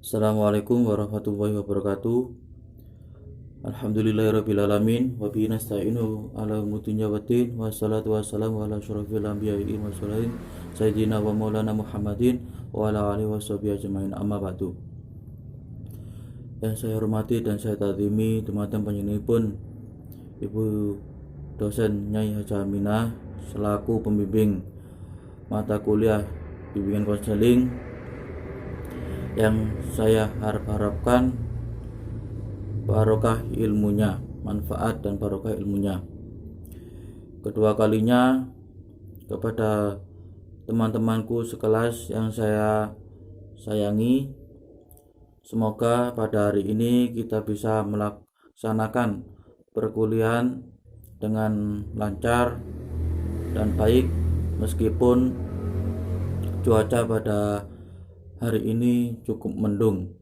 Assalamualaikum warahmatullahi wabarakatuh. Alhamdulillahirrabbilalamin. Wa bihi nasta'inu ala umurin dunya waddin. Wassalatu wassalamu ala asyrofil anbiya'i wal mursalin Sayyidina wa maulana Muhammadin wa ala alihi washabihi ajmain, amma ba'du. Yang saya hormati dan saya takzimi teman-teman panjenenganipun Ibu dosen Nyai Haja Aminah selaku pembimbing mata kuliah bimbingan konseling yang saya harapkan barokah ilmunya, manfaat dan barokah ilmunya. Kedua kalinya kepada teman-temanku sekelas yang saya sayangi, semoga pada hari ini kita bisa melaksanakan perkuliahan dengan lancar dan baik meskipun cuaca pada hari ini cukup mendung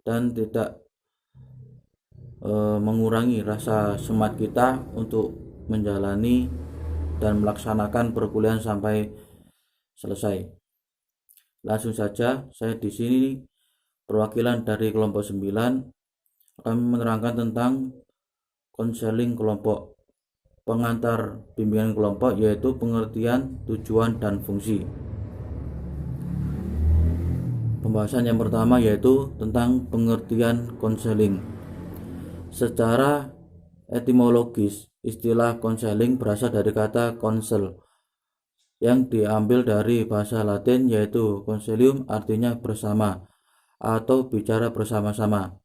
dan tidak mengurangi rasa semangat kita untuk menjalani dan melaksanakan perkuliahan sampai selesai. Langsung saja, saya di sini perwakilan dari kelompok 9 akan menerangkan tentang konseling kelompok. Pengantar bimbingan kelompok yaitu pengertian, tujuan, dan fungsi. Pembahasan yang pertama yaitu tentang pengertian konseling. Secara etimologis, istilah konseling berasal dari kata konsel yang diambil dari bahasa Latin yaitu consilium, artinya bersama atau bicara bersama-sama,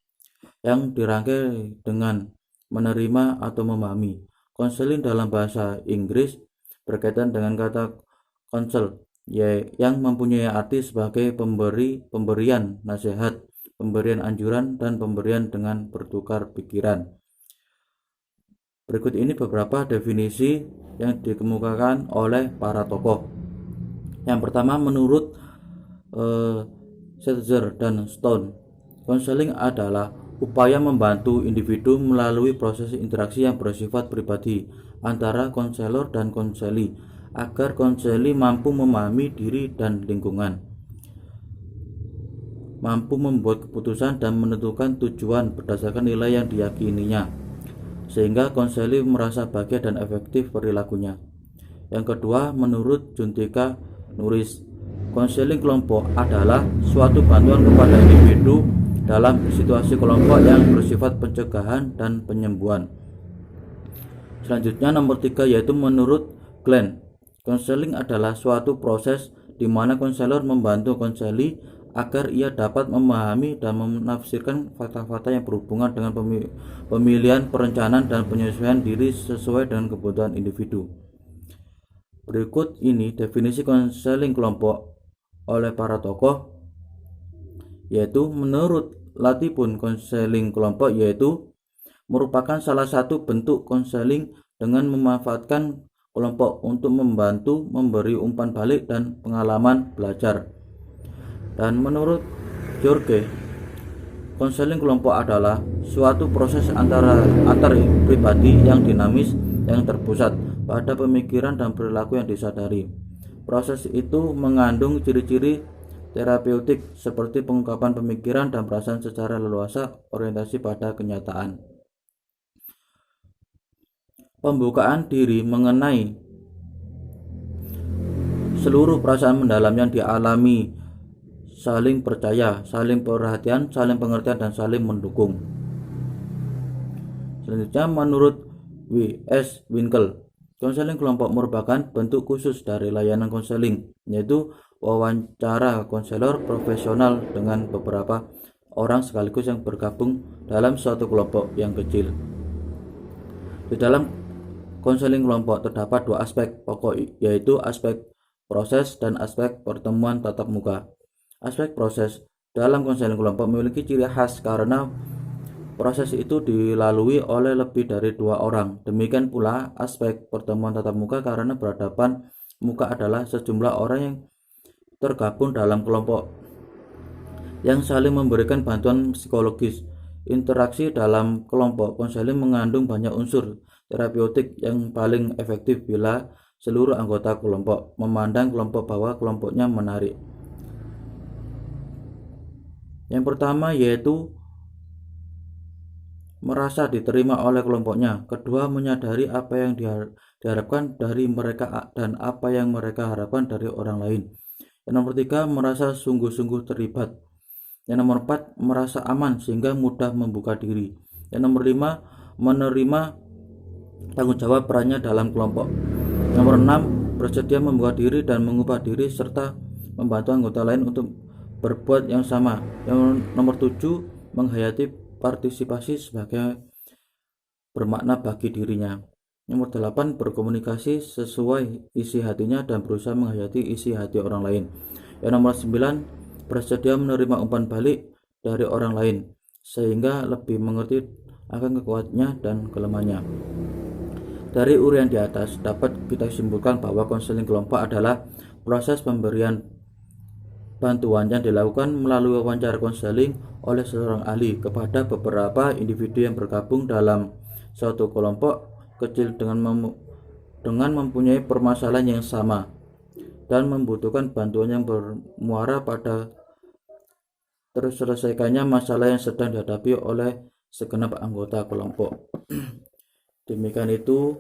yang dirangkai dengan menerima atau memahami. Konseling dalam bahasa Inggris berkaitan dengan kata counsel yang mempunyai arti sebagai pemberian nasihat, pemberian anjuran, dan pemberian dengan bertukar pikiran. Berikut ini beberapa definisi yang dikemukakan oleh para tokoh. Yang pertama, menurut Setzer dan Stone, konseling adalah upaya membantu individu melalui proses interaksi yang bersifat pribadi antara konselor dan konseli, agar konseli mampu memahami diri dan lingkungan, mampu membuat keputusan dan menentukan tujuan berdasarkan nilai yang diyakininya, sehingga konseli merasa bahagia dan efektif perilakunya. Yang kedua, menurut Juntika Nuris, konseling kelompok adalah suatu bantuan kepada individu dalam situasi kelompok yang bersifat pencegahan dan penyembuhan. Selanjutnya nomor 3 yaitu menurut Glenn, konseling adalah suatu proses di mana konselor membantu konseli agar ia dapat memahami dan menafsirkan fakta-fakta yang berhubungan dengan pemilihan, perencanaan, dan penyesuaian diri sesuai dengan kebutuhan individu. Berikut ini definisi konseling kelompok oleh para tokoh, yaitu menurut Latipun, konseling kelompok yaitu merupakan salah satu bentuk konseling dengan memanfaatkan kelompok untuk membantu memberi umpan balik dan pengalaman belajar. Dan menurut George, konseling kelompok adalah suatu proses antar pribadi yang dinamis yang terpusat pada pemikiran dan perilaku yang disadari. Proses itu mengandung ciri-ciri terapeutik seperti pengungkapan pemikiran dan perasaan secara leluasa, orientasi pada kenyataan, pembukaan diri mengenai seluruh perasaan mendalam yang dialami, saling percaya, saling perhatian, saling pengertian, dan saling mendukung. Selanjutnya menurut W.S. Winkel, konseling kelompok merupakan bentuk khusus dari layanan konseling, yaitu wawancara konselor profesional dengan beberapa orang sekaligus yang bergabung dalam suatu kelompok yang kecil. Di dalam konseling kelompok terdapat dua aspek pokok, yaitu aspek proses dan aspek pertemuan tatap muka. Aspek proses dalam konseling kelompok memiliki ciri khas karena proses itu dilalui oleh lebih dari 2 orang. Demikian pula aspek pertemuan tatap muka karena berhadapan muka adalah sejumlah orang yang tergabung dalam kelompok yang saling memberikan bantuan psikologis. Interaksi dalam kelompok konseling mengandung banyak unsur terapeutik yang paling efektif bila seluruh anggota kelompok memandang kelompok bahwa kelompoknya menarik. Yang pertama yaitu merasa diterima oleh kelompoknya. Kedua, menyadari apa yang diharapkan dari mereka dan apa yang mereka harapkan dari orang lain. Yang nomor tiga, merasa sungguh-sungguh terlibat. Yang nomor empat, merasa aman sehingga mudah membuka diri. Yang nomor lima, menerima tanggung jawab perannya dalam kelompok. Yang nomor enam, bersedia membuka diri dan mengubah diri serta membantu anggota lain untuk berbuat yang sama. Yang nomor tujuh, menghayati partisipasi sebagai bermakna bagi dirinya. Nomor 8, berkomunikasi sesuai isi hatinya dan berusaha menghayati isi hati orang lain. Yang nomor 9, bersedia menerima umpan balik dari orang lain sehingga lebih mengerti akan kekuatannya dan kelemahannya. Dari uraian di atas dapat kita simpulkan bahwa konseling kelompok adalah proses pemberian bantuan yang dilakukan melalui wawancara konseling oleh seorang ahli kepada beberapa individu yang bergabung dalam suatu kelompok kecil dengan mempunyai permasalahan yang sama dan membutuhkan bantuan yang bermuara pada terselesaikannya masalah yang sedang dihadapi oleh segenap anggota kelompok. Demikian itu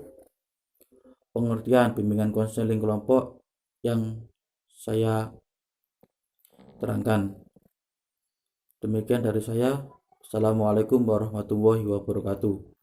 pengertian bimbingan konseling kelompok yang saya terangkan. Demikian dari saya. Assalamualaikum warahmatullahi wabarakatuh.